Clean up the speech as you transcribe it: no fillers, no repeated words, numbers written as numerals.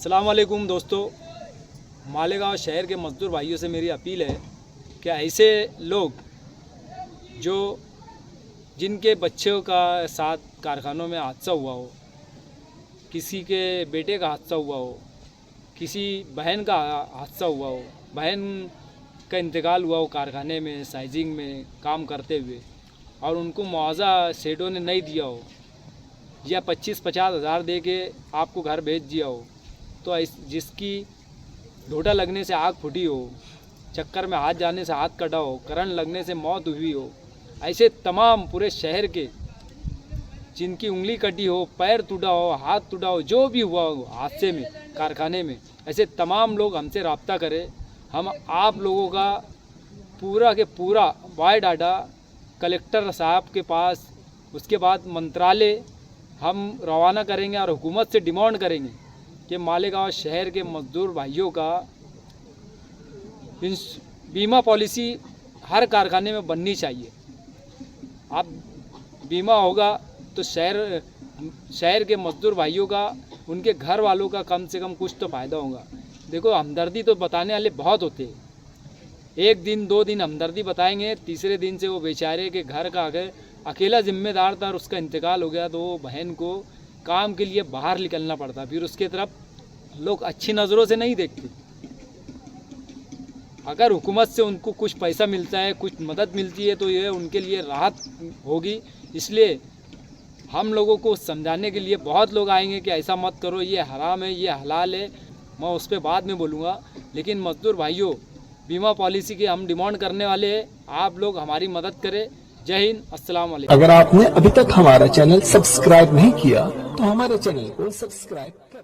अस्सलाम वालेकुम दोस्तों, मालेगांव शहर के मज़दूर भाइयों से मेरी अपील है कि ऐसे लोग जो जिनके बच्चों का साथ कारखानों में हादसा हुआ हो, किसी के बेटे का हादसा हुआ हो, किसी बहन का हादसा हुआ हो, बहन का इंतकाल हुआ हो कारखाने में साइजिंग में काम करते हुए और उनको मुआवजा सेठों ने नहीं दिया हो या 25-50 हज़ार दे के आपको घर भेज दिया हो, तो जिसकी ढोटा लगने से आग फूटी हो, चक्कर में हाथ जाने से हाथ कटा हो, करंट लगने से मौत हुई हो, ऐसे तमाम पूरे शहर के जिनकी उंगली कटी हो, पैर टूटा हो, हाथ टूटा हो, जो भी हुआ हो हादसे में कारखाने में, ऐसे तमाम लोग हमसे रब्ता करें। हम आप लोगों का पूरा के पूरा बायोडाटा कलेक्टर साहब के पास, उसके बाद मंत्रालय हम रवाना करेंगे और हुकूमत से डिमांड करेंगे कि मालेगांव शहर के मज़दूर भाइयों का बीमा पॉलिसी हर कारखाने में बननी चाहिए। अब बीमा होगा तो शहर के मज़दूर भाइयों का, उनके घर वालों का कम से कम कुछ तो फ़ायदा होगा। देखो, हमदर्दी तो बताने वाले बहुत होते हैं, एक दिन 2 दिन हमदर्दी बताएंगे, तीसरे दिन से वो बेचारे के घर का अकेला जिम्मेदार था और उसका इंतकाल हो गया तो वो बहन को काम के लिए बाहर निकलना पड़ता, फिर उसके तरफ लोग अच्छी नज़रों से नहीं देखते। अगर हुकूमत से उनको कुछ पैसा मिलता है, कुछ मदद मिलती है तो ये उनके लिए राहत होगी। इसलिए हम लोगों को समझाने के लिए बहुत लोग आएंगे कि ऐसा मत करो, ये हराम है, ये हलाल है, मैं उस पर बाद में बोलूँगा। लेकिन मज़दूर भाइयों, बीमा पॉलिसी की हम डिमांड करने वाले हैं, आप लोग हमारी मदद करें। जय हिंद, अस्सलाम वालेकुम। अगर आपने अभी तक हमारा चैनल सब्सक्राइब नहीं किया तो हमारे चैनल को सब्सक्राइब कर